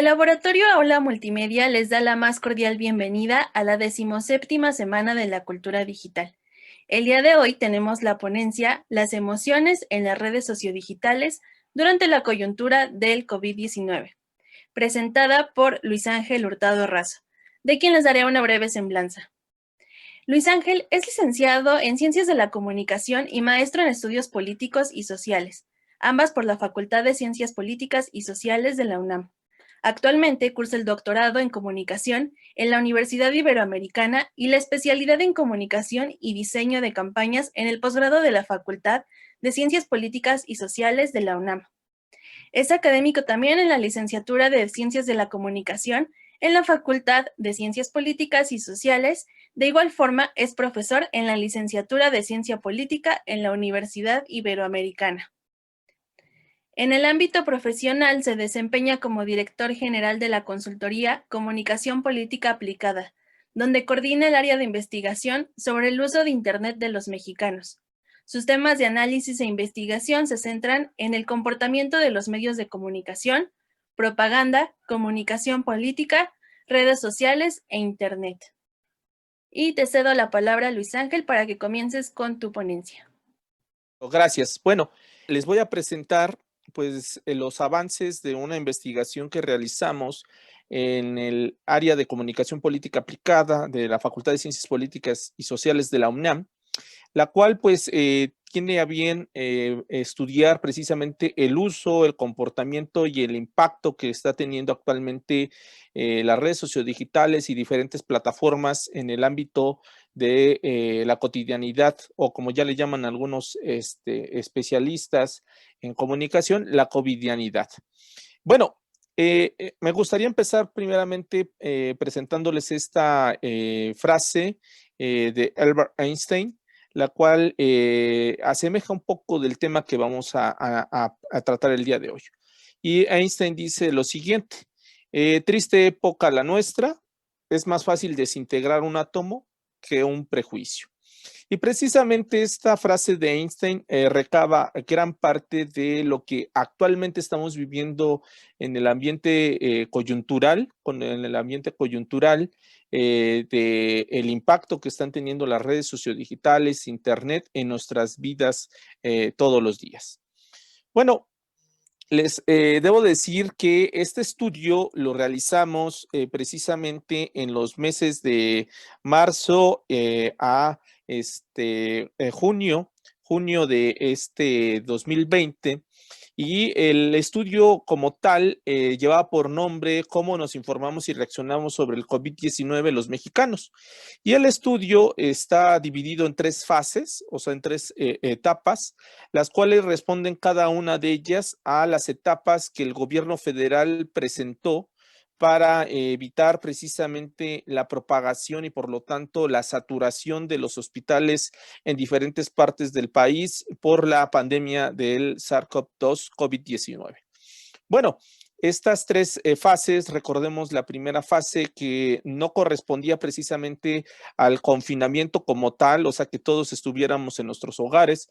Laboratorio Aula Multimedia les da la más cordial bienvenida a la 17ª Semana de la Cultura Digital. El día de hoy tenemos la ponencia Las emociones en las redes sociodigitales durante la coyuntura del COVID-19, presentada por Luis Ángel Hurtado Razo, de quien les daré una breve semblanza. Luis Ángel es licenciado en Ciencias de la Comunicación y maestro en Estudios Políticos y Sociales, ambas por la Facultad de Ciencias Políticas y Sociales de la UNAM. Actualmente cursa el doctorado en Comunicación en la Universidad Iberoamericana y la especialidad en Comunicación y Diseño de Campañas en el posgrado de la Facultad de Ciencias Políticas y Sociales de la UNAM. Es académico también en la licenciatura de Ciencias de la Comunicación en la Facultad de Ciencias Políticas y Sociales. De igual forma, es profesor en la licenciatura de Ciencia Política en la Universidad Iberoamericana. En el ámbito profesional se desempeña como director general de la consultoría Comunicación Política Aplicada, donde coordina el área de investigación sobre el uso de Internet de los mexicanos. Sus temas de análisis e investigación se centran en el comportamiento de los medios de comunicación, propaganda, comunicación política, redes sociales e Internet. Y te cedo la palabra, Luis Ángel, para que comiences con tu ponencia. Gracias. Bueno, les voy a presentar pues los avances de una investigación que realizamos en el área de comunicación política aplicada de la Facultad de Ciencias Políticas y Sociales de la UNAM, la cual pues tiene a bien estudiar precisamente el uso, el comportamiento y el impacto que está teniendo actualmente las redes sociodigitales y diferentes plataformas en el ámbito de la cotidianidad, o como ya le llaman algunos especialistas en comunicación, la covidianidad. Bueno, me gustaría empezar primeramente presentándoles esta frase de Albert Einstein, la cual asemeja un poco del tema que vamos a tratar el día de hoy. Y Einstein dice lo siguiente: triste época la nuestra, es más fácil desintegrar un átomo que un prejuicio. Y precisamente esta frase de Einstein recaba gran parte de lo que actualmente estamos viviendo en el ambiente coyuntural, en el ambiente coyuntural del impacto que están teniendo las redes sociodigitales, Internet en nuestras vidas todos los días. Bueno, les debo decir que este estudio lo realizamos precisamente en los meses de marzo a junio de este 2020, y el estudio como tal llevaba por nombre ¿Cómo nos informamos y reaccionamos sobre el COVID-19 los mexicanos? Y el estudio está dividido en 3 fases, o sea, en 3 etapas, las cuales responden cada una de ellas a las etapas que el gobierno federal presentó para evitar precisamente la propagación y por lo tanto la saturación de los hospitales en diferentes partes del país por la pandemia del SARS-CoV-2 COVID-19. Bueno, estas 3 fases, recordemos la primera fase que no correspondía precisamente al confinamiento como tal, o sea, que todos estuviéramos en nuestros hogares,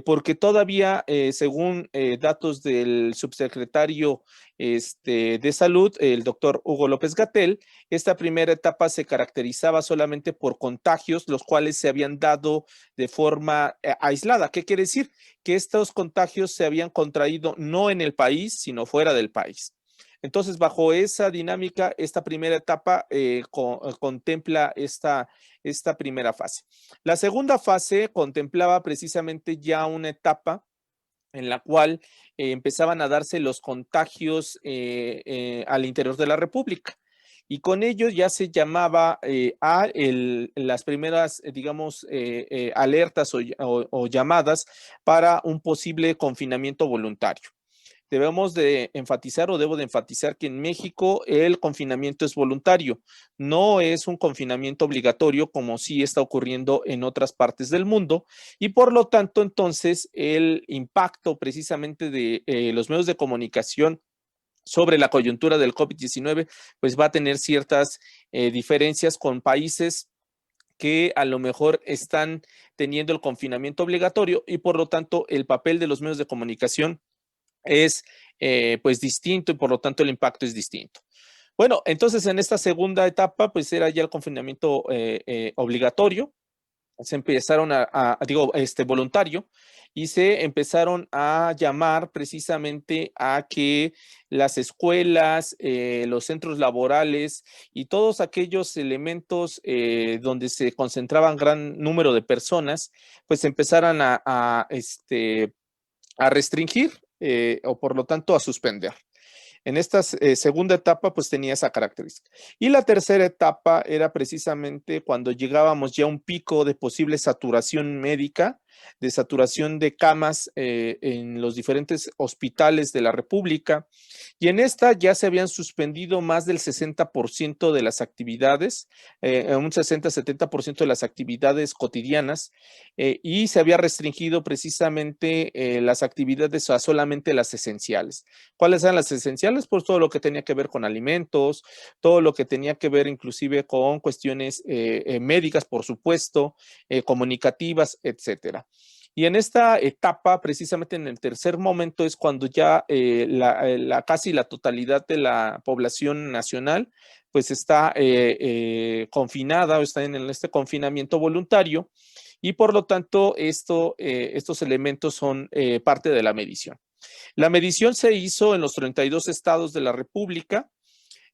porque todavía, según datos del subsecretario de Salud, el doctor Hugo López-Gatell, esta primera etapa se caracterizaba solamente por contagios, los cuales se habían dado de forma aislada. ¿Qué quiere decir? Que estos contagios se habían contraído no en el país, sino fuera del país. Entonces, bajo esa dinámica, esta primera etapa contempla esta primera fase. La segunda fase contemplaba precisamente ya una etapa en la cual empezaban a darse los contagios al interior de la República. Y con ello ya se llamaba las primeras, digamos, alertas o llamadas para un posible confinamiento voluntario. Debemos de enfatizar, o debo de enfatizar, que en México el confinamiento es voluntario, no es un confinamiento obligatorio como sí está ocurriendo en otras partes del mundo, y por lo tanto entonces el impacto precisamente de los medios de comunicación sobre la coyuntura del COVID-19 pues va a tener ciertas diferencias con países que a lo mejor están teniendo el confinamiento obligatorio, y por lo tanto el papel de los medios de comunicación es pues distinto, y por lo tanto el impacto es distinto. Bueno, entonces en esta segunda etapa, pues era ya el confinamiento obligatorio. Se empezaron voluntario, y se empezaron a llamar precisamente a que las escuelas, los centros laborales y todos aquellos elementos donde se concentraban gran número de personas, pues empezaran a restringir o por lo tanto a suspender. En esta segunda etapa, pues tenía esa característica. Y la tercera etapa era precisamente cuando llegábamos ya a un pico de posible saturación médica, de saturación de camas en los diferentes hospitales de la República. Y en esta ya se habían suspendido más del 60% de las actividades, un 60-70% de las actividades cotidianas, y se había restringido precisamente las actividades a solamente las esenciales. ¿Cuáles eran las esenciales? Pues todo lo que tenía que ver con alimentos, todo lo que tenía que ver inclusive con cuestiones médicas, por supuesto, comunicativas, etcétera. Y en esta etapa, precisamente en el tercer momento, es cuando ya casi la totalidad de la población nacional pues está confinada o está en este confinamiento voluntario, y por lo tanto estos elementos son parte de la medición. La medición se hizo en los 32 estados de la República,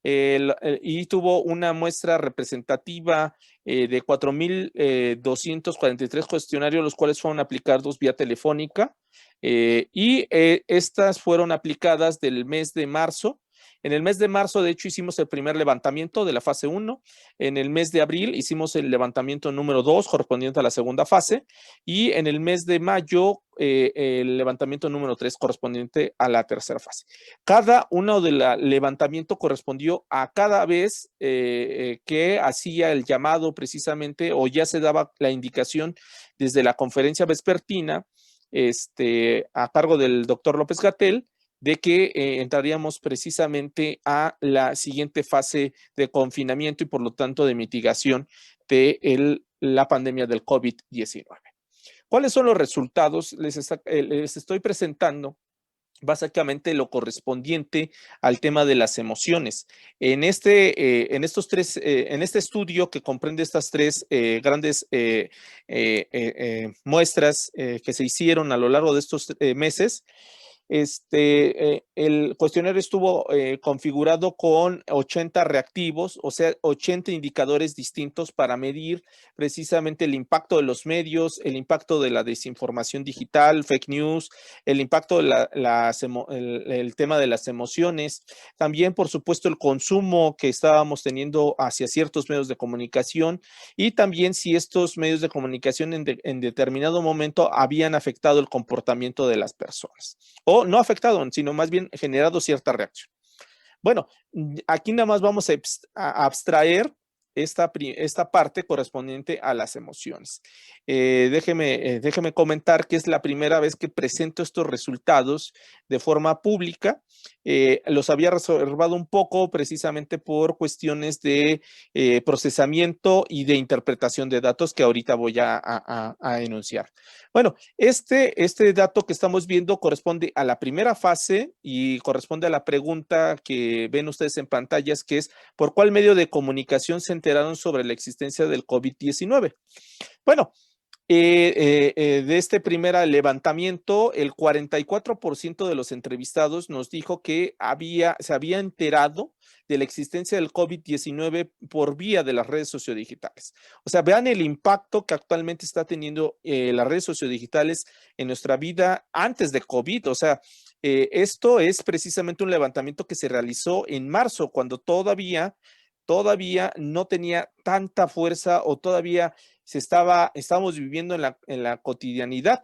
y tuvo una muestra representativa de 4,243 cuestionarios, los cuales fueron aplicados vía telefónica, y estas fueron aplicadas del mes de marzo. En el mes de marzo, de hecho, hicimos el primer levantamiento de la fase 1. En el mes de abril hicimos el levantamiento número 2, correspondiente a la segunda fase. Y en el mes de mayo, el levantamiento número 3, correspondiente a la tercera fase. Cada uno del levantamiento correspondió a cada vez que hacía el llamado precisamente, o ya se daba la indicación desde la conferencia vespertina, a cargo del doctor López-Gatell, de que entraríamos precisamente a la siguiente fase de confinamiento y por lo tanto de mitigación de la pandemia del COVID-19. ¿Cuáles son los resultados? Les estoy presentando básicamente lo correspondiente al tema de las emociones. En este estudio que comprende estas tres grandes muestras que se hicieron a lo largo de estos meses, el cuestionario estuvo configurado con 80 reactivos, o sea, 80 indicadores distintos para medir precisamente el impacto de los medios, el impacto de la desinformación digital, fake news, el impacto de el tema de las emociones, también, por supuesto, el consumo que estábamos teniendo hacia ciertos medios de comunicación, y también si estos medios de comunicación en determinado momento habían afectado el comportamiento de las personas, o no afectado, sino más bien generado cierta reacción. Bueno, aquí nada más vamos a abstraer esta parte correspondiente a las emociones. Déjeme comentar que es la primera vez que presento estos resultados de forma pública. Los había reservado un poco precisamente por cuestiones de procesamiento y de interpretación de datos que ahorita voy a enunciar. Bueno, este dato que estamos viendo corresponde a la primera fase y corresponde a la pregunta que ven ustedes en pantallas, que es ¿por cuál medio de comunicación se enteraron sobre la existencia del COVID-19? Bueno, de este primer levantamiento, el 44% de los entrevistados nos dijo que se había enterado de la existencia del COVID-19 por vía de las redes sociodigitales. O sea, vean el impacto que actualmente está teniendo las redes sociodigitales en nuestra vida antes de COVID. O sea, esto es precisamente un levantamiento que se realizó en marzo, cuando todavía no tenía tanta fuerza, o todavía estábamos viviendo en la cotidianidad.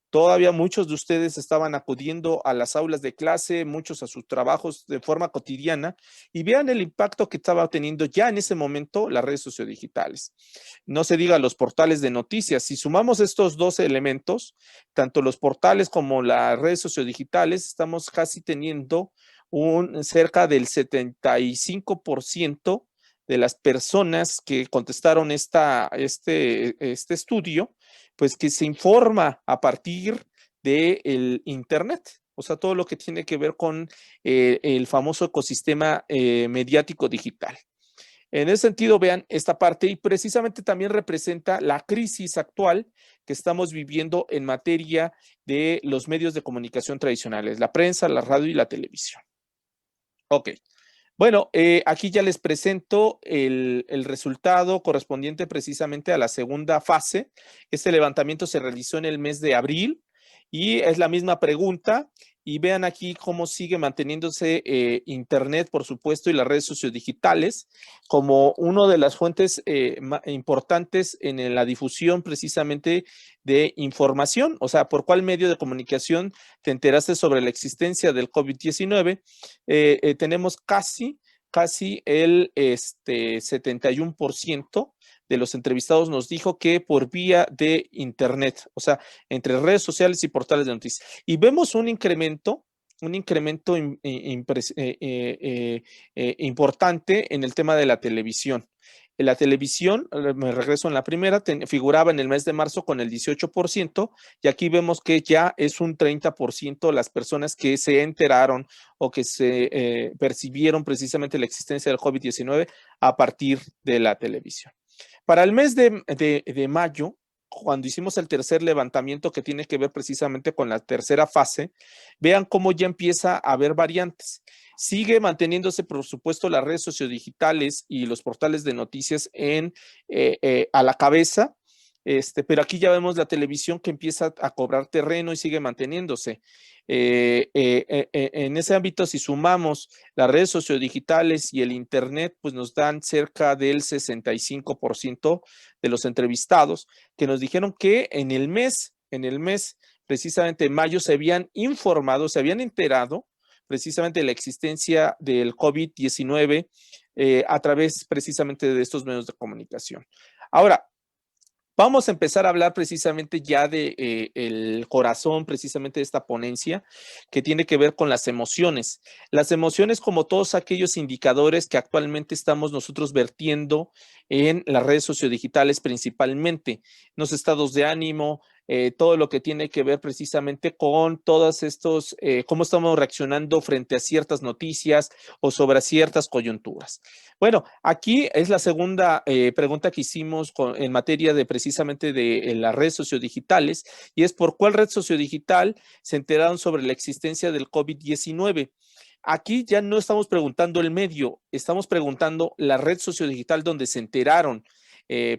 Todavía muchos de ustedes estaban acudiendo a las aulas de clase, muchos a sus trabajos de forma cotidiana, y vean el impacto que estaba teniendo ya en ese momento las redes sociodigitales. No se diga los portales de noticias. Si sumamos estos dos elementos, tanto los portales como las redes sociodigitales, estamos casi teniendo cerca del 75% de las personas que contestaron este estudio, pues que se informa a partir del Internet. o sea, todo lo que tiene que ver con el famoso ecosistema mediático digital. En ese sentido, vean esta parte y precisamente también representa la crisis actual que estamos viviendo en materia de los medios de comunicación tradicionales, la prensa, la radio y la televisión. Ok. Bueno, aquí ya les presento el resultado correspondiente precisamente a la segunda fase. Este levantamiento se realizó en el mes de abril y es la misma pregunta. Y vean aquí cómo sigue manteniéndose Internet, por supuesto, y las redes sociodigitales como una de las fuentes importantes en la difusión precisamente de información. O sea, ¿por cuál medio de comunicación te enteraste sobre la existencia del COVID-19? Tenemos casi el 71% de los entrevistados nos dijo que por vía de Internet, o sea, entre redes sociales y portales de noticias. Y vemos un incremento importante en el tema de la televisión. En la televisión, me regreso en la primera, figuraba en el mes de marzo con el 18% y aquí vemos que ya es un 30% las personas que se enteraron o que se percibieron precisamente la existencia del COVID-19 a partir de la televisión. Para el mes de mayo, cuando hicimos el tercer levantamiento que tiene que ver precisamente con la tercera fase, vean cómo ya empieza a haber variantes. Sigue manteniéndose, por supuesto, las redes sociodigitales y los portales de noticias a la cabeza, pero aquí ya vemos la televisión que empieza a cobrar terreno y sigue manteniéndose. En ese ámbito, si sumamos las redes sociodigitales y el Internet, pues nos dan cerca del 65% de los entrevistados que nos dijeron que en el mes, precisamente en mayo, se habían informado, se habían enterado precisamente de la existencia del COVID-19 a través precisamente de estos medios de comunicación. Ahora, vamos a empezar a hablar precisamente ya de el corazón precisamente de esta ponencia que tiene que ver con las emociones. Las emociones como todos aquellos indicadores que actualmente estamos nosotros vertiendo en las redes sociodigitales principalmente, los estados de ánimo, todo lo que tiene que ver precisamente con todos estos, cómo estamos reaccionando frente a ciertas noticias o sobre ciertas coyunturas. Bueno, aquí es la segunda pregunta que hicimos en materia de precisamente de las redes sociodigitales y es por cuál red sociodigital se enteraron sobre la existencia del COVID-19. Aquí ya no estamos preguntando el medio, estamos preguntando la red sociodigital donde se enteraron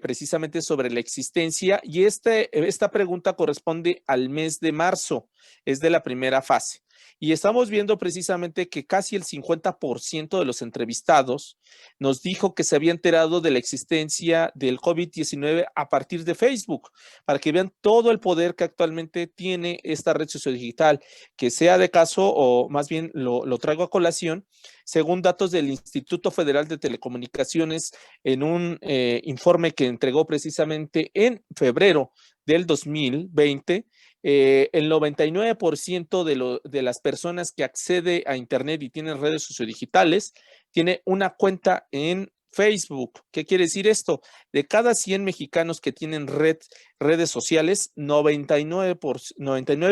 precisamente sobre la existencia y esta pregunta corresponde al mes de marzo, es de la primera fase. Y estamos viendo precisamente que casi el 50% de los entrevistados nos dijo que se había enterado de la existencia del COVID-19 a partir de Facebook, para que vean todo el poder que actualmente tiene esta red sociodigital, que sea de caso o más bien lo traigo a colación, según datos del Instituto Federal de Telecomunicaciones en un informe que entregó precisamente en febrero del 2020, el 99% de las personas que accede a Internet y tienen redes sociodigitales tiene una cuenta en Facebook. ¿Qué quiere decir esto? De cada 100 mexicanos que tienen redes sociales, 99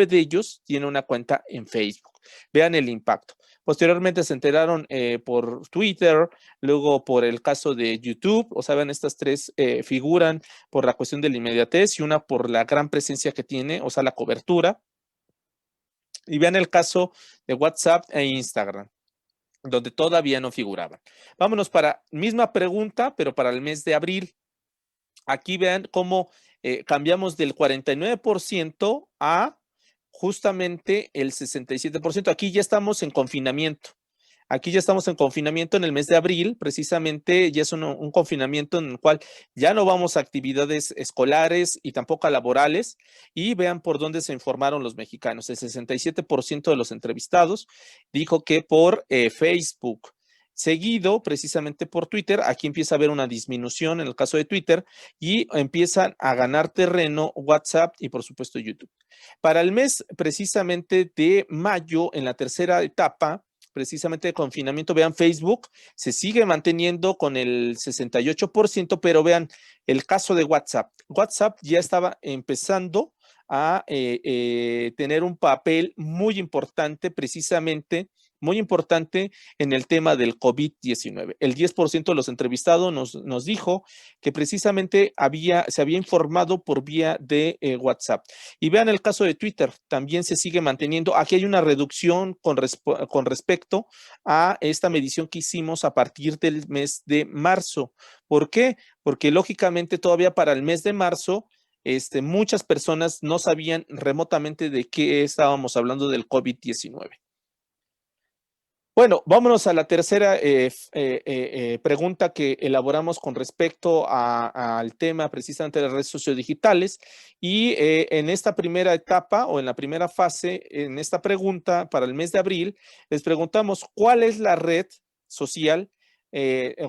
de ellos tienen una cuenta en Facebook. Vean el impacto. Posteriormente se enteraron por Twitter, luego por el caso de YouTube, o sea, vean, estas tres figuran por la cuestión de la inmediatez y una por la gran presencia que tiene, o sea, la cobertura. Y vean el caso de WhatsApp e Instagram, donde todavía no figuraban. Vámonos para misma pregunta, pero para el mes de abril. Aquí vean cómo cambiamos del 49% a justamente el 67%. Aquí ya estamos en confinamiento. Aquí ya estamos en confinamiento en el mes de abril, precisamente ya es un confinamiento en el cual ya no vamos a actividades escolares y tampoco a laborales. Y vean por dónde se informaron los mexicanos. El 67% de los entrevistados dijo que por Facebook. Seguido precisamente por Twitter, aquí empieza a haber una disminución en el caso de Twitter y empiezan a ganar terreno WhatsApp y por supuesto YouTube. Para el mes precisamente de mayo, en la tercera etapa, precisamente de confinamiento, vean, Facebook se sigue manteniendo con el 68%, pero vean el caso de WhatsApp. WhatsApp ya estaba empezando a tener un papel muy importante, precisamente muy importante en el tema del COVID-19. El 10% de los entrevistados nos dijo que precisamente se había informado por vía de WhatsApp. Y vean el caso de Twitter, también se sigue manteniendo. Aquí hay una reducción con respecto a esta medición que hicimos a partir del mes de marzo. ¿Por qué? Porque lógicamente todavía para el mes de marzo, muchas personas no sabían remotamente de qué estábamos hablando del COVID-19. Bueno, vámonos a la tercera pregunta que elaboramos con respecto al tema precisamente de las redes sociodigitales. Y en esta primera etapa o en la primera fase, en esta pregunta para el mes de abril, les preguntamos cuál es la red social,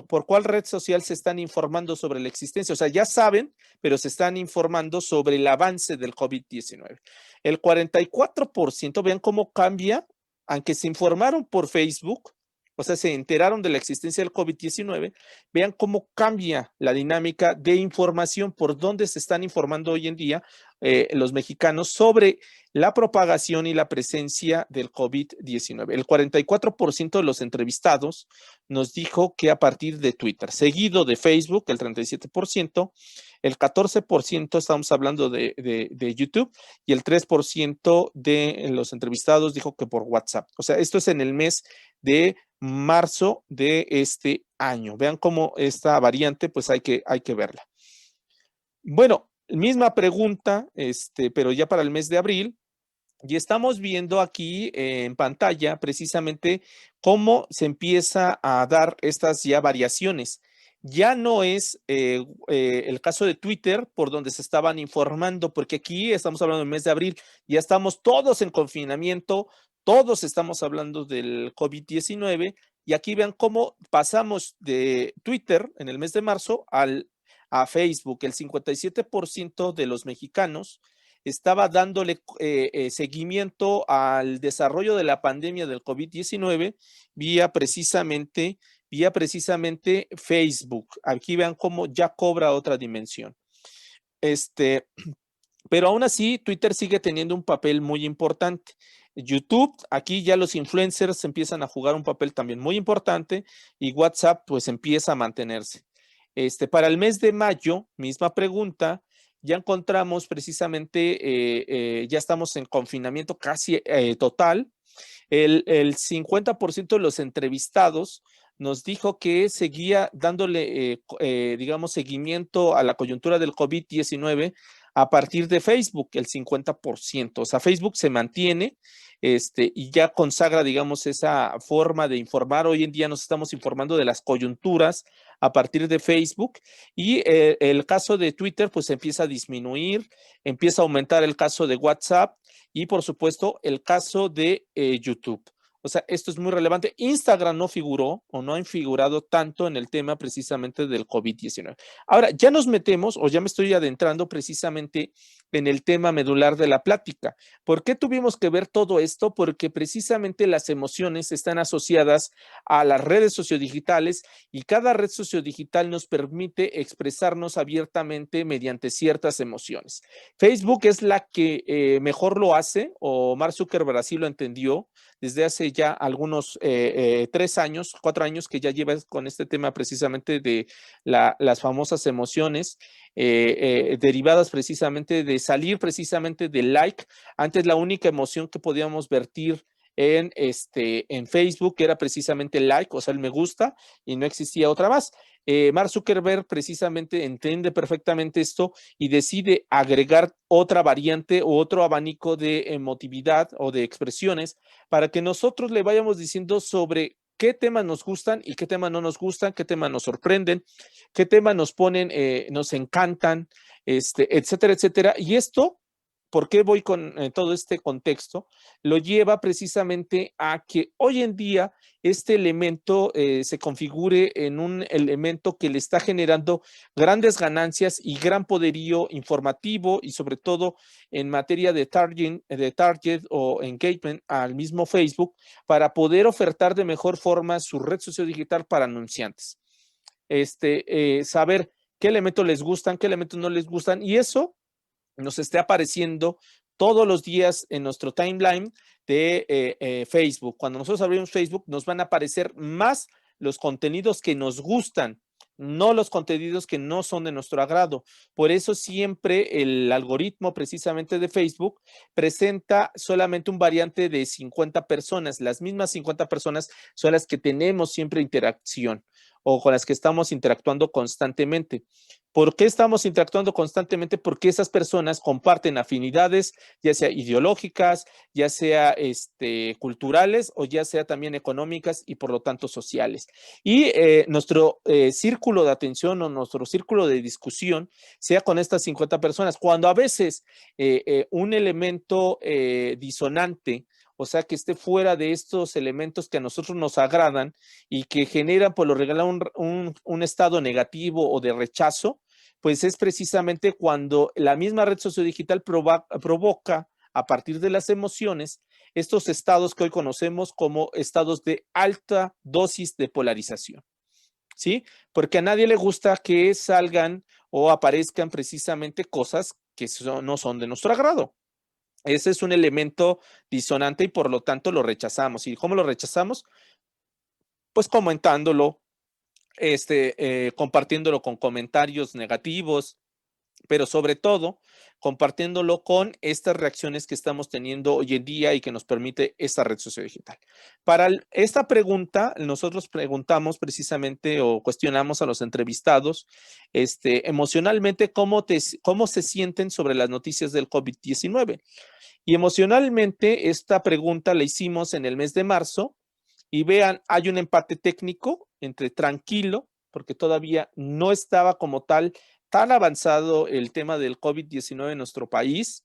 por cuál red social se están informando sobre la existencia. O sea, ya saben, pero se están informando sobre el avance del COVID-19. El 44%, vean cómo cambia, aunque se informaron por Facebook, o sea, se enteraron de la existencia del COVID-19, vean cómo cambia la dinámica de información, por dónde se están informando hoy en día los mexicanos sobre la propagación y la presencia del COVID-19. El 44% de los entrevistados nos dijo que a partir de Twitter, seguido de Facebook, el 37%, el 14% estamos hablando de YouTube y el 3% de los entrevistados dijo que por WhatsApp. O sea, esto es en el mes de marzo de este año. Vean cómo esta variante, pues hay que verla. Bueno, misma pregunta, pero ya para el mes de abril. Y estamos viendo aquí en pantalla precisamente cómo se empieza a dar estas ya variaciones. Ya no es el caso de Twitter por donde se estaban informando, porque aquí estamos hablando del mes de abril, ya estamos todos en confinamiento, todos estamos hablando del COVID-19 y aquí vean cómo pasamos de Twitter en el mes de marzo a Facebook. El 57% de los mexicanos estaba dándole seguimiento al desarrollo de la pandemia del COVID-19 vía precisamente Facebook. Aquí vean cómo ya cobra otra dimensión. Pero aún así, Twitter sigue teniendo un papel muy importante. YouTube, aquí ya los influencers empiezan a jugar un papel también muy importante y WhatsApp pues empieza a mantenerse. Para el mes de mayo, misma pregunta, ya encontramos precisamente, ya estamos en confinamiento casi total. El 50% de los entrevistados nos dijo que seguía dándole, digamos, seguimiento a la coyuntura del COVID-19 a partir de Facebook, el 50%. O sea, Facebook se mantiene y ya consagra, digamos, esa forma de informar. Hoy en día nos estamos informando de las coyunturas a partir de Facebook y el caso de Twitter pues empieza a disminuir, empieza a aumentar el caso de WhatsApp y por supuesto el caso de YouTube. O sea, esto es muy relevante. Instagram no figuró o no ha figurado tanto en el tema precisamente del COVID-19. Ahora, ya nos metemos o ya me estoy adentrando precisamente en el tema medular de la plática. ¿Por qué tuvimos que ver todo esto? Porque precisamente las emociones están asociadas a las redes sociodigitales y cada red sociodigital nos permite expresarnos abiertamente mediante ciertas emociones. Facebook es la que mejor lo hace, o Mark Zuckerberg así lo entendió desde hace ya algunos 3 años, 4 años que ya lleva con este tema precisamente de las famosas emociones derivadas precisamente de salir precisamente del like. Antes la única emoción que podíamos vertir en Facebook era precisamente el like, o sea, el me gusta, y no existía otra más. Mark Zuckerberg precisamente entiende perfectamente esto y decide agregar otra variante o otro abanico de emotividad o de expresiones para que nosotros le vayamos diciendo sobre qué temas nos gustan y qué temas no nos gustan, qué temas nos sorprenden, qué temas nos ponen, nos encantan, etcétera, etcétera. Y esto, ¿por qué voy con todo este contexto? Lo lleva precisamente a que hoy en día este elemento se configure en un elemento que le está generando grandes ganancias y gran poderío informativo y sobre todo en materia de target o engagement al mismo Facebook para poder ofertar de mejor forma su red sociodigital para anunciantes. Saber qué elementos les gustan, qué elementos no les gustan y eso nos esté apareciendo todos los días en nuestro timeline de Facebook. Cuando nosotros abrimos Facebook, nos van a aparecer más los contenidos que nos gustan, no los contenidos que no son de nuestro agrado. Por eso siempre el algoritmo precisamente de Facebook presenta solamente un variante de 50 personas. Las mismas 50 personas son las que tenemos siempre interacción o con las que estamos interactuando constantemente. ¿Por qué estamos interactuando constantemente? Porque esas personas comparten afinidades, ya sea ideológicas, ya sea culturales o ya sea también económicas y por lo tanto sociales. Y nuestro círculo de atención o nuestro círculo de discusión sea con estas 50 personas. Cuando a veces un elemento disonante, o sea, que esté fuera de estos elementos que a nosotros nos agradan y que generan por lo regular un estado negativo o de rechazo, pues es precisamente cuando la misma red sociodigital provoca a partir de las emociones estos estados que hoy conocemos como estados de alta dosis de polarización, ¿sí? Porque a nadie le gusta que salgan o aparezcan precisamente cosas que no son de nuestro agrado. Ese es un elemento disonante y por lo tanto lo rechazamos. ¿Y cómo lo rechazamos? Pues comentándolo, compartiéndolo con comentarios negativos, pero sobre todo compartiéndolo con estas reacciones que estamos teniendo hoy en día y que nos permite esta red sociodigital. Para esta pregunta, nosotros preguntamos precisamente o cuestionamos a los entrevistados emocionalmente cómo se sienten sobre las noticias del COVID-19. Y emocionalmente esta pregunta la hicimos en el mes de marzo y vean, hay un empate técnico entre tranquilo, porque todavía no estaba como tal tan avanzado el tema del COVID-19 en nuestro país.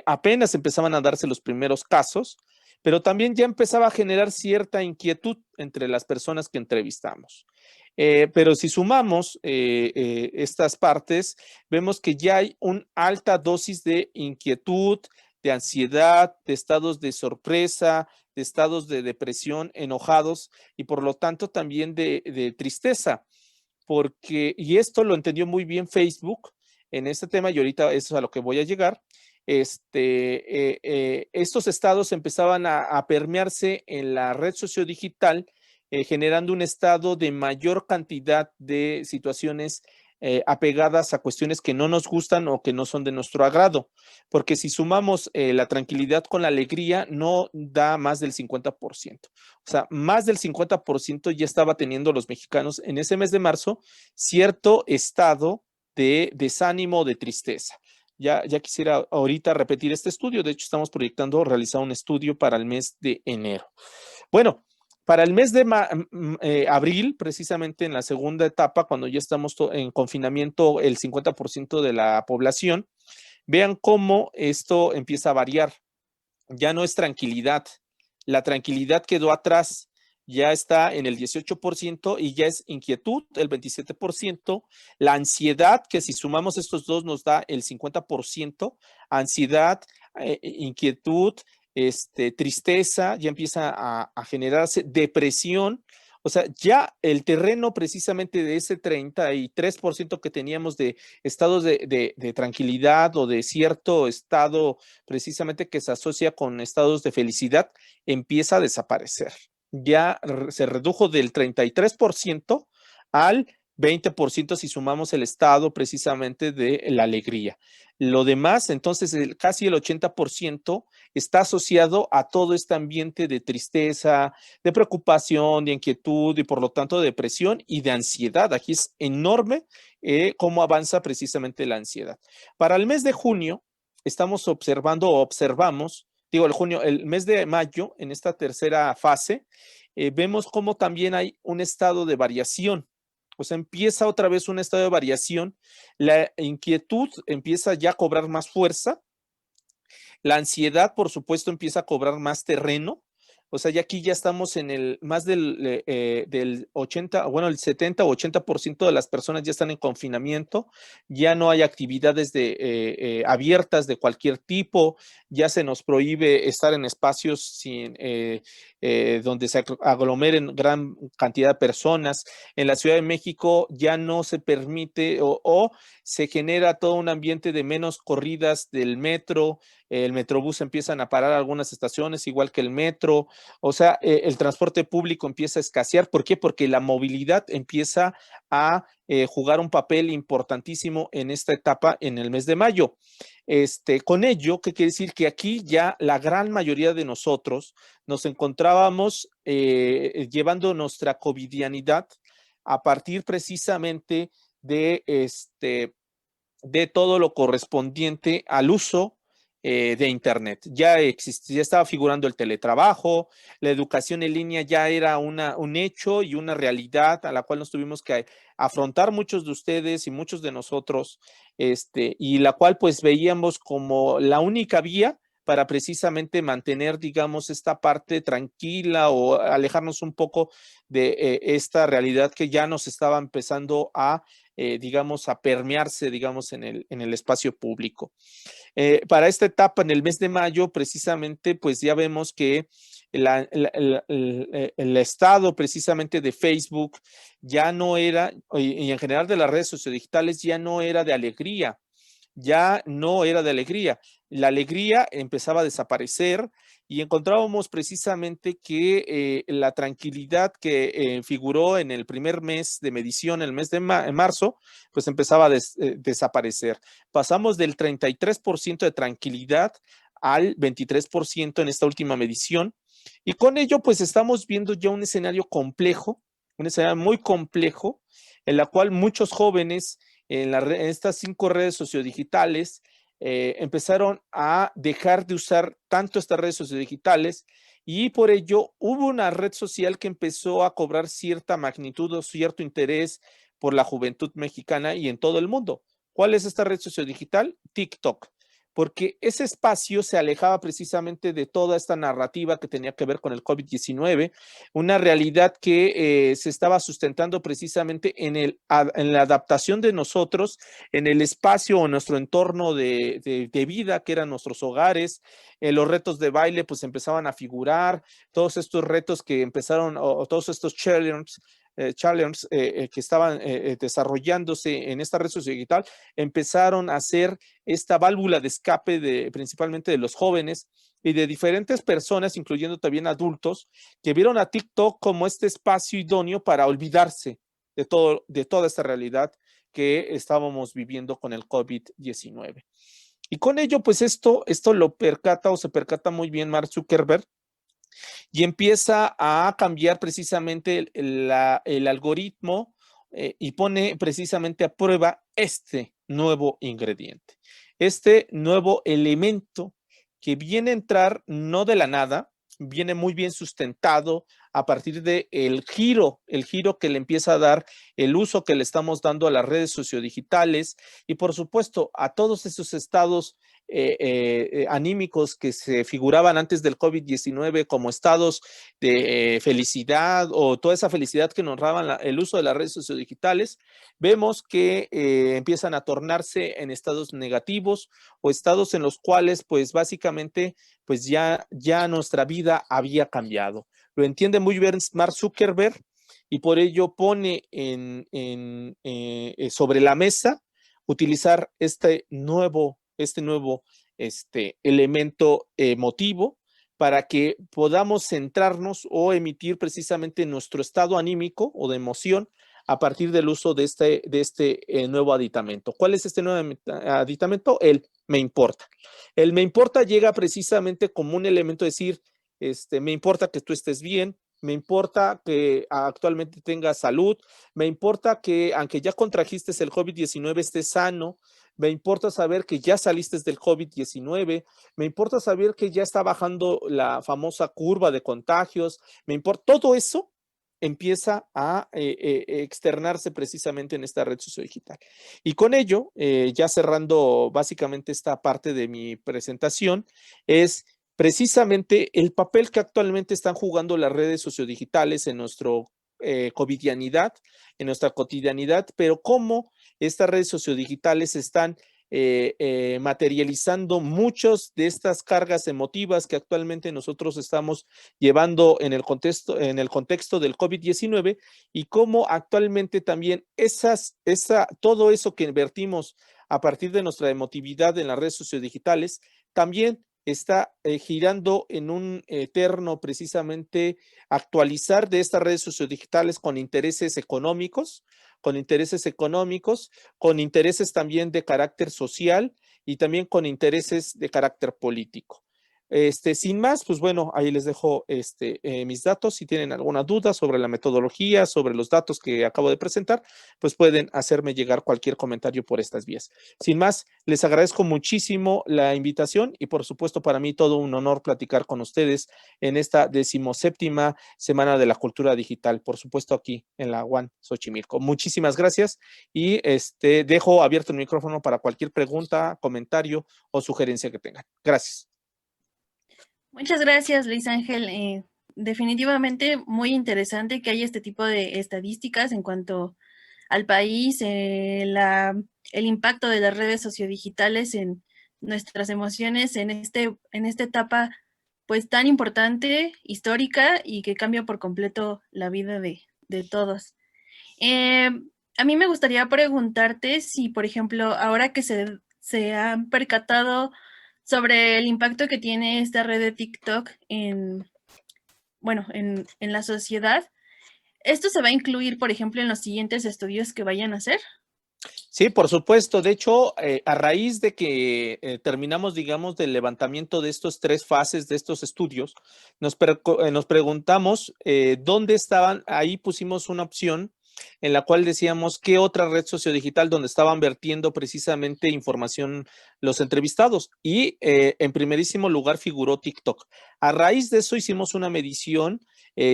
Apenas empezaban a darse los primeros casos, pero también ya empezaba a generar cierta inquietud entre las personas que entrevistamos. Pero si sumamos estas partes, vemos que ya hay una alta dosis de inquietud, de ansiedad, de estados de sorpresa, de estados de depresión, enojados y por lo tanto también de tristeza, porque, y esto lo entendió muy bien Facebook en este tema y ahorita eso es a lo que voy a llegar, estos estados empezaban a permearse en la red sociodigital, generando un estado de mayor cantidad de situaciones apegadas a cuestiones que no nos gustan o que no son de nuestro agrado, porque si sumamos la tranquilidad con la alegría, no da más del 50%. O sea, más del 50% ya estaba teniendo los mexicanos en ese mes de marzo cierto estado de desánimo, de tristeza. Ya quisiera ahorita repetir este estudio. De hecho, estamos proyectando realizar un estudio para el mes de enero. Bueno, para el mes de abril, precisamente en la segunda etapa, cuando ya estamos en confinamiento el 50% de la población, vean cómo esto empieza a variar. Ya no es tranquilidad. La tranquilidad quedó atrás, ya está en el 18% y ya es inquietud, el 27%, la ansiedad, que si sumamos estos dos nos da el 50%, ansiedad, inquietud, tristeza, ya empieza a generarse depresión. O sea, ya el terreno precisamente de ese 33% que teníamos de estados de tranquilidad o de cierto estado precisamente que se asocia con estados de felicidad, empieza a desaparecer. Ya se redujo del 33% al 20% si sumamos el estado precisamente de la alegría. Lo demás, entonces, casi el 80% está asociado a todo este ambiente de tristeza, de preocupación, de inquietud y por lo tanto de depresión y de ansiedad. Aquí es enorme cómo avanza precisamente la ansiedad. Para el mes de junio, estamos observamos, el mes de mayo, en esta tercera fase, vemos cómo también hay un estado de variación. O sea, empieza otra vez un estado de variación, la inquietud empieza ya a cobrar más fuerza, la ansiedad, por supuesto, empieza a cobrar más terreno, O sea, ya aquí ya estamos en el más del 80, bueno, el 70 o 80% de las personas ya están en confinamiento, ya no hay actividades abiertas de cualquier tipo, ya se nos prohíbe estar en espacios donde se aglomeren gran cantidad de personas. En la Ciudad de México ya no se permite o se genera todo un ambiente de menos corridas del metro, el Metrobús empiezan a parar algunas estaciones, igual que el metro, o sea, el transporte público empieza a escasear. ¿Por qué? Porque la movilidad empieza a jugar un papel importantísimo en esta etapa en el mes de mayo. Con ello, ¿qué quiere decir? Que aquí ya la gran mayoría de nosotros nos encontrábamos llevando nuestra covidianidad a partir precisamente de, de todo lo correspondiente al uso de Internet. Ya existía, ya estaba figurando el teletrabajo, la educación en línea ya era un hecho y una realidad a la cual nos tuvimos que afrontar muchos de ustedes y muchos de nosotros, y la cual pues veíamos como la única vía para precisamente mantener, digamos, esta parte tranquila o alejarnos un poco de esta realidad que ya nos estaba empezando a digamos, a permearse, digamos, en el espacio público. Para esta etapa, en el mes de mayo, precisamente, pues ya vemos que el estado precisamente de Facebook ya no era, y en general de las redes sociodigitales, ya no era de alegría, ya no era de alegría. La alegría empezaba a desaparecer y encontrábamos precisamente que la tranquilidad que figuró en el primer mes de medición, el mes de marzo, pues empezaba a desaparecer. Pasamos del 33% de tranquilidad al 23% en esta última medición y con ello pues estamos viendo ya un escenario complejo, un escenario muy complejo en la cual muchos jóvenes en estas 5 redes sociodigitales empezaron a dejar de usar tanto estas redes sociodigitales y por ello hubo una red social que empezó a cobrar cierta magnitud o cierto interés por la juventud mexicana y en todo el mundo. ¿Cuál es esta red sociodigital? TikTok. Porque ese espacio se alejaba precisamente de toda esta narrativa que tenía que ver con el COVID-19, una realidad que se estaba sustentando precisamente en la adaptación de nosotros, en el espacio o nuestro entorno de vida, que eran nuestros hogares. Los retos de baile pues empezaban a figurar, todos estos retos que empezaron, o todos estos challenges que estaban desarrollándose en esta red social digital, empezaron a ser esta válvula de escape principalmente de los jóvenes y de diferentes personas, incluyendo también adultos, que vieron a TikTok como este espacio idóneo para olvidarse de toda esta realidad que estábamos viviendo con el COVID-19. Y con ello, pues esto lo percata o se percata muy bien Mark Zuckerberg y empieza a cambiar precisamente el algoritmo y pone precisamente a prueba este nuevo ingrediente, este nuevo elemento que viene a entrar no de la nada, viene muy bien sustentado a partir del el giro que le empieza a dar el uso que le estamos dando a las redes sociodigitales y por supuesto a todos esos estados anímicos que se figuraban antes del COVID-19 como estados de felicidad o toda esa felicidad que nos daban el uso de las redes sociodigitales, vemos que empiezan a tornarse en estados negativos o estados en los cuales pues básicamente pues ya nuestra vida había cambiado. Lo entiende muy bien Mark Zuckerberg y por ello pone sobre la mesa utilizar este nuevo elemento emotivo para que podamos centrarnos o emitir precisamente nuestro estado anímico o de emoción a partir del uso de este nuevo aditamento. ¿Cuál es este nuevo aditamento? El me importa. El me importa llega precisamente como un elemento de decir, me importa que tú estés bien, me importa que actualmente tengas salud, me importa que aunque ya contrajiste el COVID-19 estés sano, me importa saber que ya saliste del COVID-19, me importa saber que ya está bajando la famosa curva de contagios, me importa, todo eso empieza a externarse precisamente en esta red sociodigital. Y con ello, ya cerrando básicamente esta parte de mi presentación, es precisamente el papel que actualmente están jugando las redes sociodigitales en nuestro cotidianidad, pero cómo estas redes sociodigitales están materializando muchas de estas cargas emotivas que actualmente nosotros estamos llevando en el contexto del COVID-19 y cómo actualmente también todo eso que invertimos a partir de nuestra emotividad en las redes sociodigitales también está girando en un eterno precisamente actualizar de estas redes sociodigitales con intereses también de carácter social y también con intereses de carácter político. Sin más, pues bueno, ahí les dejo mis datos. Si tienen alguna duda sobre la metodología, sobre los datos que acabo de presentar, pues pueden hacerme llegar cualquier comentario por estas vías. Sin más, les agradezco muchísimo la invitación y por supuesto para mí todo un honor platicar con ustedes en esta 17ª Semana de la Cultura Digital, por supuesto aquí en la UAN Xochimilco. Muchísimas gracias y dejo abierto el micrófono para cualquier pregunta, comentario o sugerencia que tengan. Gracias. Muchas gracias, Luis Ángel. Definitivamente muy interesante que haya este tipo de estadísticas en cuanto al país, el impacto de las redes sociodigitales en nuestras emociones en esta etapa pues tan importante, histórica y que cambia por completo la vida de todos. Eh, a mí me gustaría preguntarte si, por ejemplo, ahora que se han percatado sobre el impacto que tiene esta red de TikTok bueno, en la sociedad, ¿esto se va a incluir, por ejemplo, en los siguientes estudios que vayan a hacer? Sí, por supuesto. De hecho, a raíz de que terminamos, digamos, del levantamiento de estos 3 fases de estos estudios, nos preguntamos dónde estaban, ahí pusimos una opción en la cual decíamos qué otra red sociodigital donde estaban vertiendo precisamente información los entrevistados. Y en primerísimo lugar figuró TikTok. A raíz de eso hicimos una medición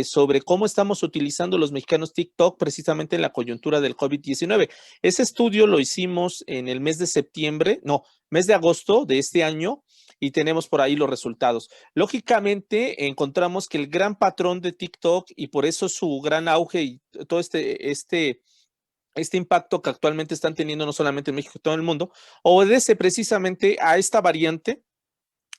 sobre cómo estamos utilizando los mexicanos TikTok precisamente en la coyuntura del COVID-19. Ese estudio lo hicimos en el mes de septiembre, no, mes de agosto de este año y tenemos por ahí los resultados. Lógicamente, encontramos que el gran patrón de TikTok y por eso su gran auge y todo este impacto que actualmente están teniendo no solamente en México, sino en todo el mundo, obedece precisamente a esta variante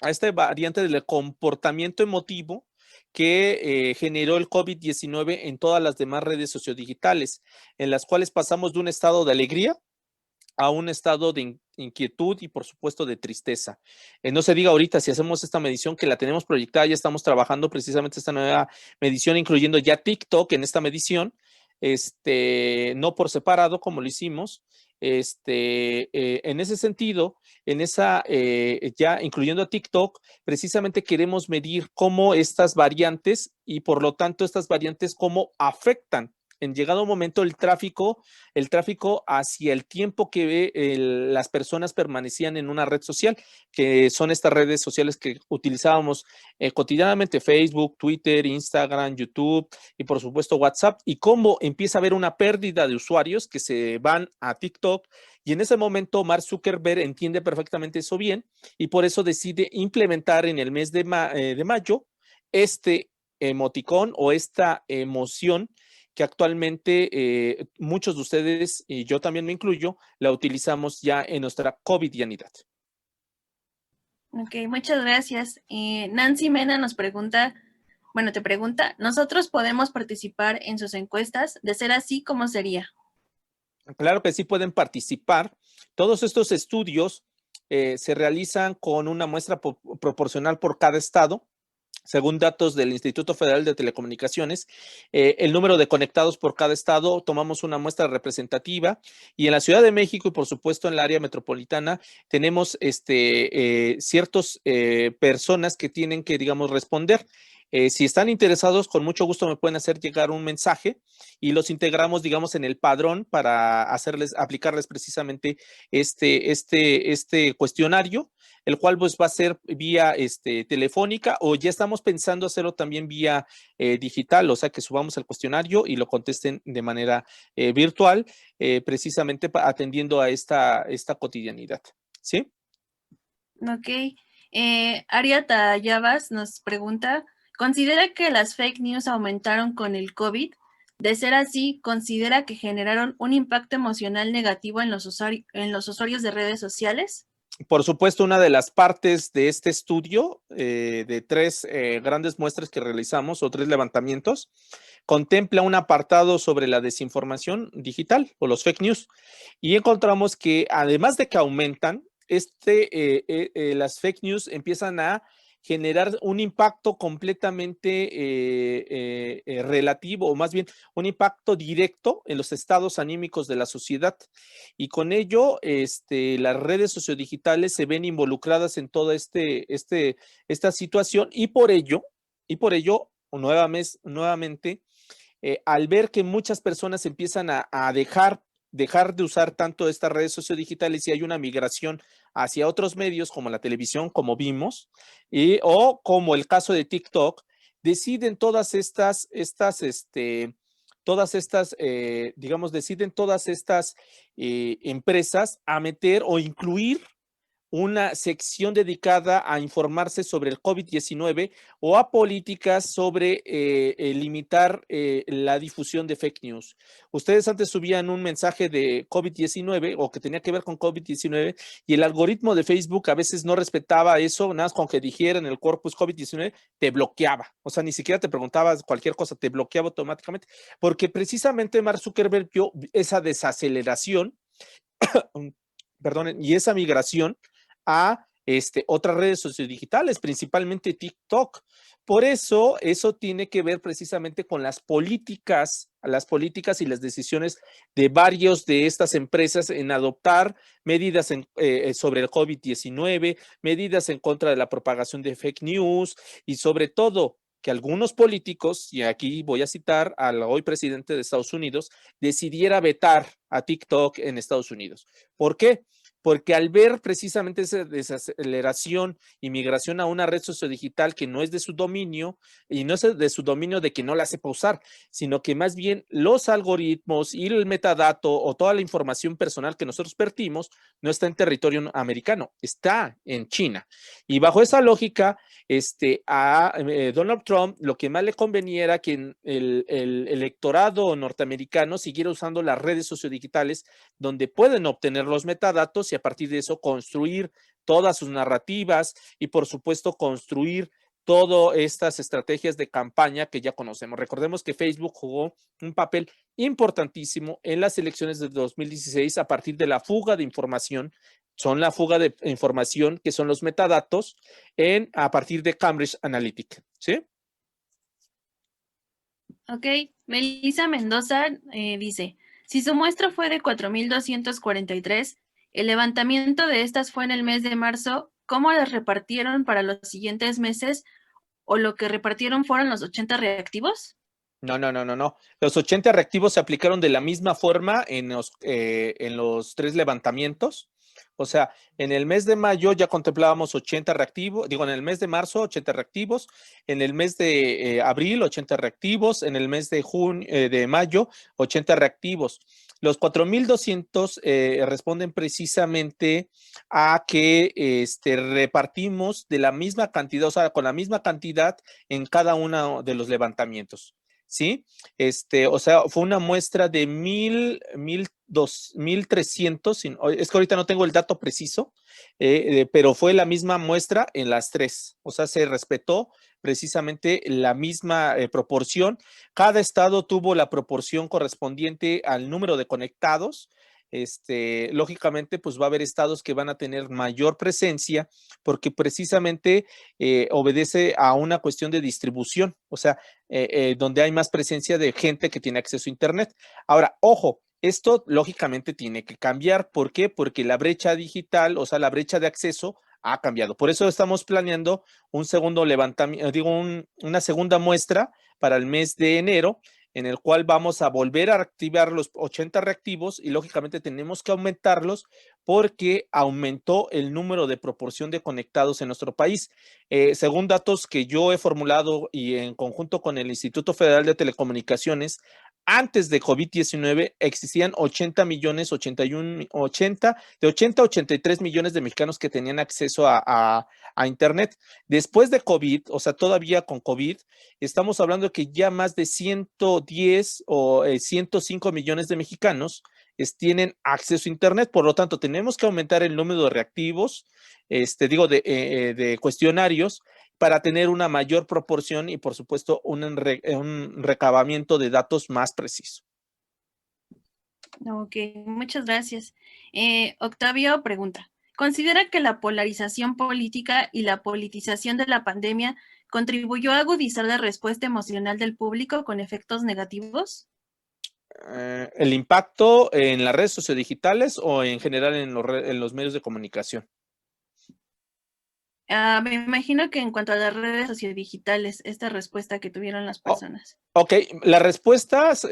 del comportamiento emotivo que generó el COVID-19 en todas las demás redes sociodigitales, en las cuales pasamos de un estado de alegría a un estado de inquietud y por supuesto de tristeza. No se diga ahorita si hacemos esta medición que la tenemos proyectada, ya estamos trabajando precisamente esta nueva medición, incluyendo ya TikTok en esta medición, no por separado como lo hicimos. En ese sentido, ya incluyendo a TikTok, precisamente queremos medir cómo estas variantes y por lo tanto estas variantes cómo afectan en llegado un momento el tráfico hacia el tiempo que las personas permanecían en una red social, que son estas redes sociales que utilizábamos cotidianamente, Facebook, Twitter, Instagram, YouTube y por supuesto WhatsApp, y cómo empieza a haber una pérdida de usuarios que se van a TikTok. Y en ese momento Mark Zuckerberg entiende perfectamente eso bien y por eso decide implementar en el mes de mayo este emoticón o esta emoción que actualmente muchos de ustedes, y yo también me incluyo, la utilizamos ya en nuestra covidianidad. Ok, muchas gracias. Nancy Mena nos pregunta, bueno, te pregunta, ¿nosotros podemos participar en sus encuestas? De ser así, ¿cómo sería? Claro que sí pueden participar. Todos estos estudios se realizan con una muestra proporcional por cada estado. Según datos del Instituto Federal de Telecomunicaciones, el número de conectados por cada estado, tomamos una muestra representativa y en la Ciudad de México y por supuesto en el área metropolitana tenemos ciertas personas que tienen que, digamos, responder. Si están interesados, con mucho gusto me pueden hacer llegar un mensaje y los integramos, digamos, en el padrón para aplicarles precisamente este cuestionario, el cual pues va a ser vía telefónica o ya estamos pensando hacerlo también vía digital, o sea que subamos el cuestionario y lo contesten de manera virtual, precisamente atendiendo a esta cotidianidad. ¿Sí? Ok. Aria Tayabas nos pregunta, ¿considera que las fake news aumentaron con el COVID? De ser así, ¿considera que generaron un impacto emocional negativo en los usuarios de redes sociales? Por supuesto, una de las partes de este estudio, de tres grandes muestras que realizamos o tres levantamientos, contempla un apartado sobre la desinformación digital o los fake news. Y encontramos que además de que aumentan, las fake news empiezan a generar un impacto completamente relativo, o más bien un impacto directo en los estados anímicos de la sociedad. Y con ello, las redes sociodigitales se ven involucradas en toda esta situación y por ello, nuevamente al ver que muchas personas empiezan a dejar de usar tanto estas redes sociodigitales y hay una migración hacia otros medios como la televisión, como vimos, o como el caso de TikTok, deciden deciden todas estas empresas a meter o incluir una sección dedicada a informarse sobre el COVID-19 o a políticas sobre limitar la difusión de fake news. Ustedes antes subían un mensaje de COVID-19 o que tenía que ver con COVID-19 y el algoritmo de Facebook a veces no respetaba eso, nada más con que dijeran el corpus COVID-19, te bloqueaba. O sea, ni siquiera te preguntabas cualquier cosa, te bloqueaba automáticamente, porque precisamente Mark Zuckerberg vio esa desaceleración, perdonen, y esa migración a otras redes sociodigitales, principalmente TikTok. Por eso tiene que ver precisamente con las políticas y las decisiones de varios de estas empresas en adoptar medidas sobre el COVID-19, medidas en contra de la propagación de fake news y sobre todo que algunos políticos, y aquí voy a citar al hoy presidente de Estados Unidos, decidiera vetar a TikTok en Estados Unidos. ¿Por qué? Porque al ver precisamente esa desaceleración y migración a una red sociodigital que no es de su dominio, y no es de su dominio de que no la sepa usar, sino que más bien los algoritmos y el metadato o toda la información personal que nosotros vertimos no está en territorio americano, está en China. Y bajo esa lógica, a Donald Trump lo que más le convenía era que el electorado norteamericano siguiera usando las redes sociodigitales donde pueden obtener los metadatos y a partir de eso construir todas sus narrativas y por supuesto construir todas estas estrategias de campaña que ya conocemos. Recordemos que Facebook jugó un papel importantísimo en las elecciones de 2016 a partir de la fuga de información, son la fuga de información que son los metadatos a partir de Cambridge Analytica, ¿sí? Ok, Melissa Mendoza dice, si su muestra fue de 4,243, el levantamiento de estas fue en el mes de marzo, ¿cómo las repartieron para los siguientes meses o lo que repartieron fueron los 80 reactivos? No. Los 80 reactivos se aplicaron de la misma forma en los tres levantamientos. O sea, en el mes de mayo ya contemplábamos 80 reactivos, digo, en el mes de marzo 80 reactivos, en el mes de abril 80 reactivos, en el mes de mayo 80 reactivos. Los 4,200 responden precisamente a que repartimos de la misma cantidad, o sea, con la misma cantidad en cada uno de los levantamientos. ¿Sí? O sea, fue una muestra de 1,300, es que ahorita no tengo el dato preciso, pero fue la misma muestra en las tres, o sea, se respetó precisamente la misma proporción. Cada estado tuvo la proporción correspondiente al número de conectados. Lógicamente, pues va a haber estados que van a tener mayor presencia porque precisamente obedece a una cuestión de distribución, o sea, donde hay más presencia de gente que tiene acceso a Internet. Ahora, ojo, esto lógicamente tiene que cambiar. ¿Por qué? Porque la brecha digital, o sea, la brecha de acceso ha cambiado. Por eso estamos planeando un segundo levantamiento, una segunda muestra para el mes de enero, en el cual vamos a volver a activar los 80 reactivos y lógicamente tenemos que aumentarlos porque aumentó el número de proporción de conectados en nuestro país. Según datos que yo he formulado y en conjunto con el Instituto Federal de Telecomunicaciones, antes de COVID-19 existían 80 millones, 81, 80, de 80 a 83 millones de mexicanos que tenían acceso a Internet. Después de COVID, o sea, todavía con COVID, estamos hablando de que ya más de 110 o 105 millones de mexicanos tienen acceso a Internet. Por lo tanto, tenemos que aumentar el número de reactivos, de cuestionarios para tener una mayor proporción y, por supuesto, un recabamiento de datos más preciso. Ok, muchas gracias. Octavio pregunta, ¿considera que la polarización política y la politización de la pandemia contribuyó a agudizar la respuesta emocional del público con efectos negativos? ¿El impacto en las redes sociodigitales o en general en los medios de comunicación? Me imagino que en cuanto a las redes sociodigitales, esta respuesta que tuvieron las personas. Ok, las respuestas,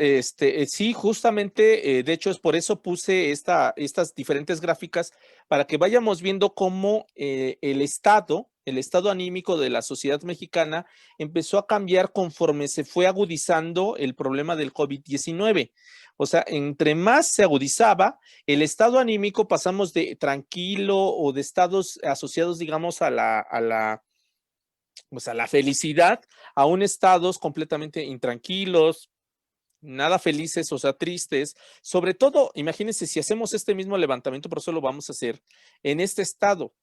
sí, justamente, de hecho es por eso puse estas diferentes gráficas para que vayamos viendo cómo el estado anímico de la sociedad mexicana empezó a cambiar conforme se fue agudizando el problema del COVID-19. O sea, entre más se agudizaba el estado anímico, pasamos de tranquilo o de estados asociados, digamos, a la felicidad, aún estados completamente intranquilos, nada felices, o sea, tristes. Sobre todo, imagínense si hacemos este mismo levantamiento, por eso lo vamos a hacer, en este estado,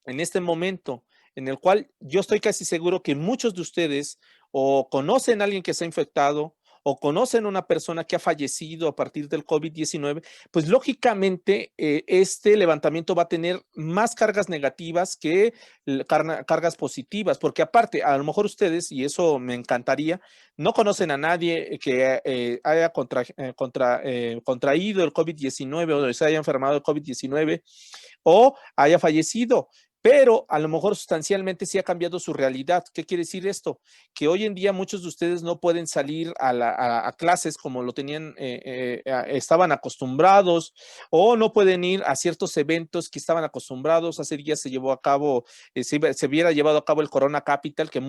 en este momento, en el cual yo estoy casi seguro que muchos de ustedes o conocen a alguien que se ha infectado o conocen a una persona que ha fallecido a partir del COVID-19, pues lógicamente este levantamiento va a tener más cargas negativas que cargas positivas, porque aparte, a lo mejor ustedes, y eso me encantaría, no conocen a nadie que haya contraído el COVID-19 o se haya enfermado del COVID-19 o haya fallecido, pero a lo mejor sustancialmente sí ha cambiado su realidad. ¿Qué quiere decir esto? Que hoy en día muchos de ustedes no pueden salir a clases como lo tenían, estaban acostumbrados, o no pueden ir a ciertos eventos que estaban acostumbrados. Hace días se llevó a cabo, se hubiera llevado a cabo el Corona Capital, que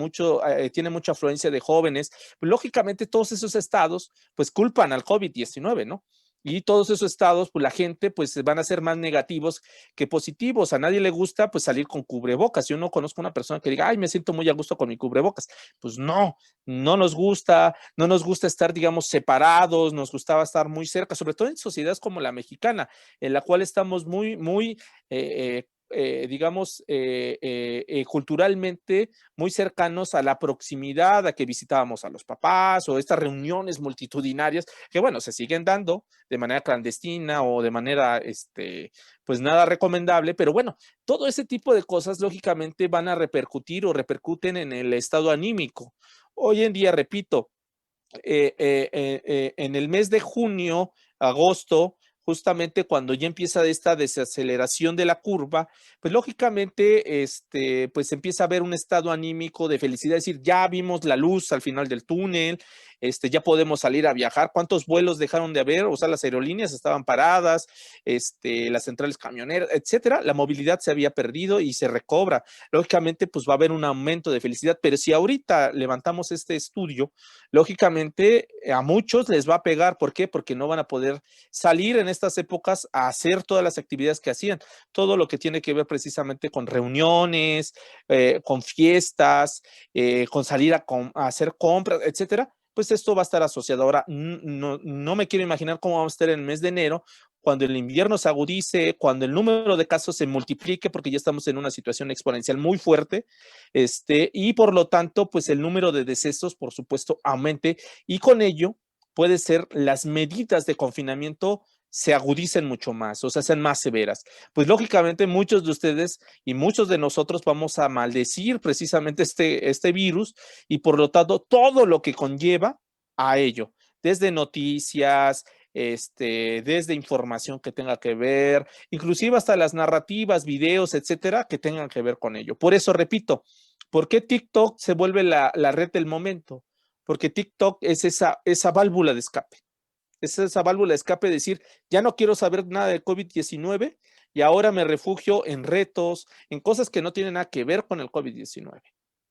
tiene mucha afluencia de jóvenes. Lógicamente todos esos estados pues culpan al COVID-19, ¿no? Y todos esos estados, pues la gente, pues van a ser más negativos que positivos. A nadie le gusta, pues, salir con cubrebocas. Yo no conozco una persona que diga, ay, me siento muy a gusto con mi cubrebocas. Pues no, no nos gusta, no nos gusta estar, digamos, separados, nos gustaba estar muy cerca, sobre todo en sociedades como la mexicana, en la cual estamos muy, digamos, culturalmente muy cercanos a la proximidad, a que visitábamos a los papás o estas reuniones multitudinarias que, bueno, se siguen dando de manera clandestina o de manera, pues nada recomendable, pero bueno, todo ese tipo de cosas lógicamente van a repercutir o repercuten en el estado anímico. Hoy en día, repito, en el mes de junio, agosto, justamente cuando ya empieza esta desaceleración de la curva, pues lógicamente, pues empieza a haber un estado anímico de felicidad, es decir, ya vimos la luz al final del túnel, ya podemos salir a viajar. ¿Cuántos vuelos dejaron de haber? O sea, las aerolíneas estaban paradas, las centrales camioneras, etcétera. La movilidad se había perdido y se recobra. Lógicamente, pues va a haber un aumento de felicidad, pero si ahorita levantamos este estudio, lógicamente a muchos les va a pegar. ¿Por qué? Porque no van a poder salir en estas épocas a hacer todas las actividades que hacían, todo lo que tiene que ver precisamente con reuniones, con fiestas, con salir a hacer compras, etcétera. Pues esto va a estar asociado. Ahora, no me quiero imaginar cómo vamos a estar en el mes de enero, cuando el invierno se agudice, cuando el número de casos se multiplique, porque ya estamos en una situación exponencial muy fuerte, y por lo tanto, pues el número de decesos, por supuesto, aumente, y con ello puede ser las medidas de confinamiento se agudicen mucho más, o sea, sean más severas. Pues lógicamente muchos de ustedes y muchos de nosotros vamos a maldecir precisamente este virus y por lo tanto todo lo que conlleva a ello, desde noticias, desde información que tenga que ver, inclusive hasta las narrativas, videos, etcétera, que tengan que ver con ello. Por eso repito, ¿por qué TikTok se vuelve la red del momento? Porque TikTok es esa válvula de escape. Es esa válvula de escape de decir, ya no quiero saber nada de COVID-19 y ahora me refugio en retos, en cosas que no tienen nada que ver con el COVID-19.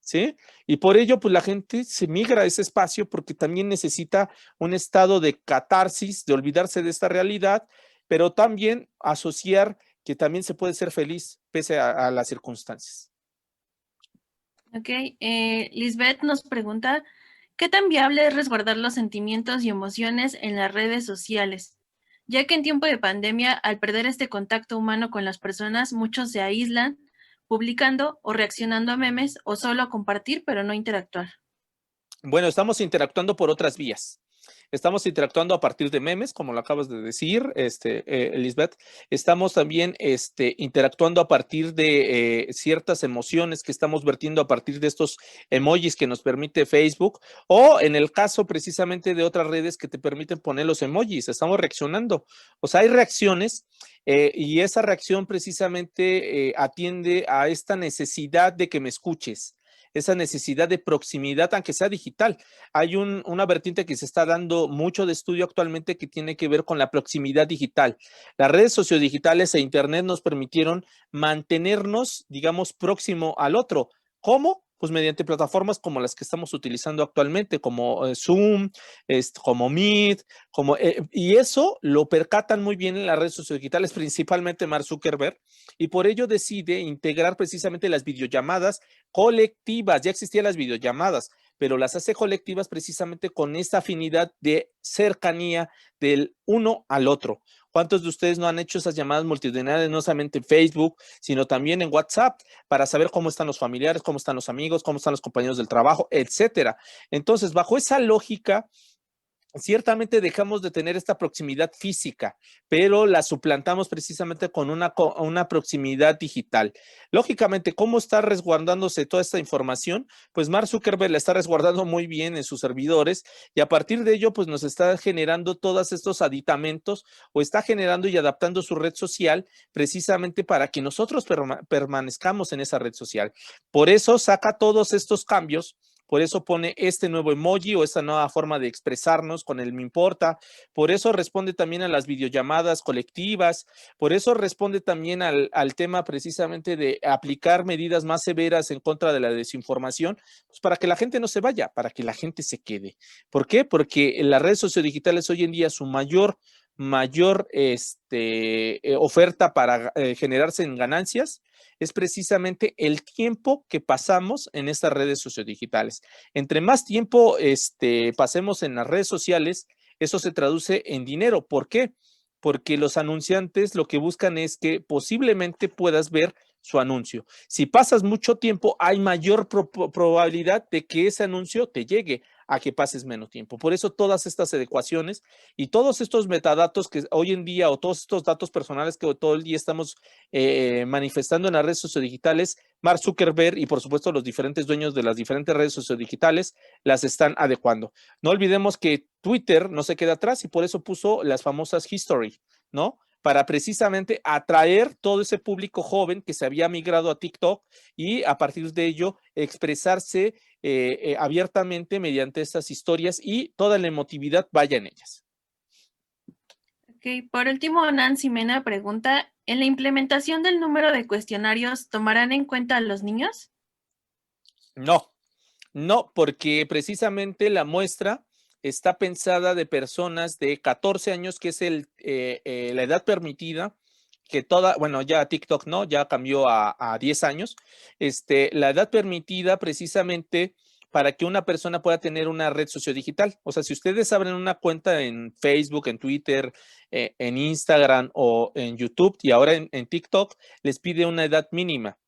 ¿sí? Y por ello, pues la gente se migra a ese espacio porque también necesita un estado de catarsis, de olvidarse de esta realidad, pero también asociar que también se puede ser feliz pese a las circunstancias. Ok, Lisbeth nos pregunta, ¿qué tan viable es resguardar los sentimientos y emociones en las redes sociales? Ya que en tiempo de pandemia, al perder este contacto humano con las personas, muchos se aíslan, publicando o reaccionando a memes o solo a compartir, pero no interactuar. Bueno, estamos interactuando por otras vías. Estamos interactuando a partir de memes, como lo acabas de decir, Lisbeth. Estamos también interactuando a partir de ciertas emociones que estamos vertiendo a partir de estos emojis que nos permite Facebook, o en el caso precisamente de otras redes que te permiten poner los emojis. Estamos reaccionando. O sea, hay reacciones y esa reacción precisamente atiende a esta necesidad de que me escuches, esa necesidad de proximidad, aunque sea digital. Hay una vertiente que se está dando mucho de estudio actualmente que tiene que ver con la proximidad digital. Las redes sociodigitales e Internet nos permitieron mantenernos, digamos, próximo al otro. ¿Cómo? Pues mediante plataformas como las que estamos utilizando actualmente, como Zoom, como Meet, y eso lo percatan muy bien en las redes sociodigitales, principalmente Mark Zuckerberg, y por ello decide integrar precisamente las videollamadas colectivas. Ya existían las videollamadas, pero las hace colectivas precisamente con esta afinidad de cercanía del uno al otro. ¿Cuántos de ustedes no han hecho esas llamadas multitudinarias, no solamente en Facebook, sino también en WhatsApp, para saber cómo están los familiares, cómo están los amigos, cómo están los compañeros del trabajo, etcétera? Entonces, bajo esa lógica, ciertamente dejamos de tener esta proximidad física, pero la suplantamos precisamente con una proximidad digital. Lógicamente, ¿cómo está resguardándose toda esta información? Pues Mark Zuckerberg la está resguardando muy bien en sus servidores y a partir de ello, pues nos está generando todos estos aditamentos o está generando y adaptando su red social precisamente para que nosotros permanezcamos en esa red social. Por eso saca todos estos cambios. Por eso pone este nuevo emoji o esta nueva forma de expresarnos con el me importa. Por eso responde también a las videollamadas colectivas. Por eso responde también al tema precisamente de aplicar medidas más severas en contra de la desinformación, pues para que la gente no se vaya, para que la gente se quede. ¿Por qué? Porque en las redes sociodigitales hoy en día su mayor oferta para generarse en ganancias es precisamente el tiempo que pasamos en estas redes sociodigitales. Entre más tiempo pasemos en las redes sociales, eso se traduce en dinero. ¿Por qué? Porque los anunciantes lo que buscan es que posiblemente puedas ver su anuncio. Si pasas mucho tiempo, hay mayor probabilidad de que ese anuncio te llegue a que pases menos tiempo. Por eso todas estas adecuaciones y todos estos metadatos que hoy en día o todos estos datos personales que todo el día estamos manifestando en las redes sociodigitales, Mark Zuckerberg y por supuesto los diferentes dueños de las diferentes redes sociodigitales las están adecuando. No olvidemos que Twitter no se queda atrás y por eso puso las famosas history, ¿no? Para precisamente atraer todo ese público joven que se había migrado a TikTok y a partir de ello expresarse abiertamente mediante estas historias y toda la emotividad vaya en ellas. Ok, por último, Nancy Mena pregunta, ¿en la implementación del número de cuestionarios tomarán en cuenta a los niños? No, no, porque precisamente la muestra está pensada de personas de 14 años, que es la edad permitida, que bueno, ya TikTok no, ya cambió a 10 años, la edad permitida precisamente para que una persona pueda tener una red sociodigital. O sea, si ustedes abren una cuenta en Facebook, en Twitter, en Instagram o en YouTube y ahora en TikTok, les pide una edad mínima.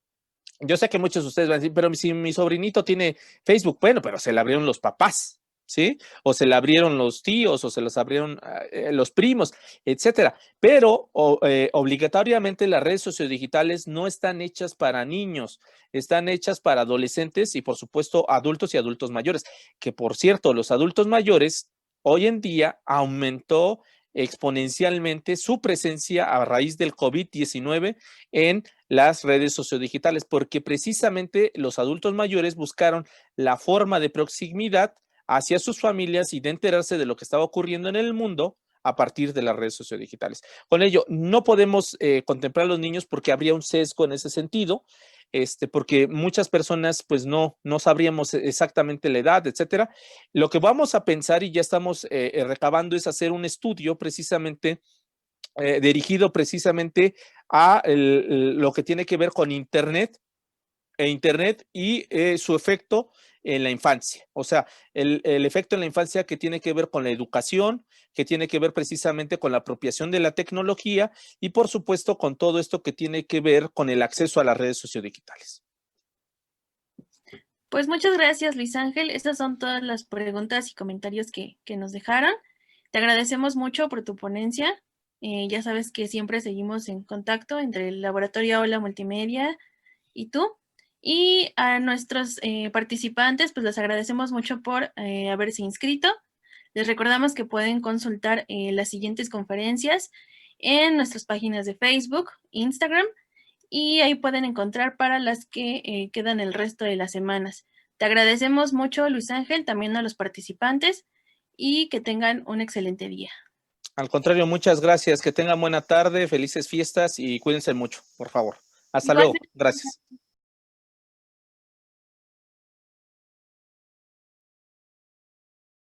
Yo sé que muchos de ustedes van a decir, pero si mi sobrinito tiene Facebook, bueno, pero se le abrieron los papás, ¿sí? O se le abrieron los tíos, o se los abrieron los primos, etcétera. Pero obligatoriamente las redes sociodigitales no están hechas para niños, están hechas para adolescentes y, por supuesto, adultos y adultos mayores. Que, por cierto, los adultos mayores hoy en día aumentó exponencialmente su presencia a raíz del COVID-19 en las redes sociodigitales, porque precisamente los adultos mayores buscaron la forma de proximidad hacia sus familias y de enterarse de lo que estaba ocurriendo en el mundo a partir de las redes sociodigitales. Con ello, no podemos contemplar a los niños porque habría un sesgo en ese sentido. porque muchas personas pues no sabríamos exactamente la edad, etcétera. Lo que vamos a pensar y ya estamos recabando es hacer un estudio precisamente dirigido precisamente a lo que tiene que ver con Internet y su efecto en la infancia. O sea, el efecto en la infancia que tiene que ver con la educación, que tiene que ver precisamente con la apropiación de la tecnología y por supuesto con todo esto que tiene que ver con el acceso a las redes sociodigitales. Pues muchas gracias, Luis Ángel. Estas son todas las preguntas y comentarios que nos dejaron. Te agradecemos mucho por tu ponencia. Ya sabes que siempre seguimos en contacto entre el Laboratorio Aula Multimedia y tú. Y a nuestros participantes, pues les agradecemos mucho por haberse inscrito. Les recordamos que pueden consultar las siguientes conferencias en nuestras páginas de Facebook, Instagram, y ahí pueden encontrar para las que quedan el resto de las semanas. Te agradecemos mucho, Luis Ángel, también a los participantes y que tengan un excelente día. Al contrario, muchas gracias. Que tengan buena tarde, felices fiestas y cuídense mucho, por favor. Hasta luego. Igualmente. Gracias.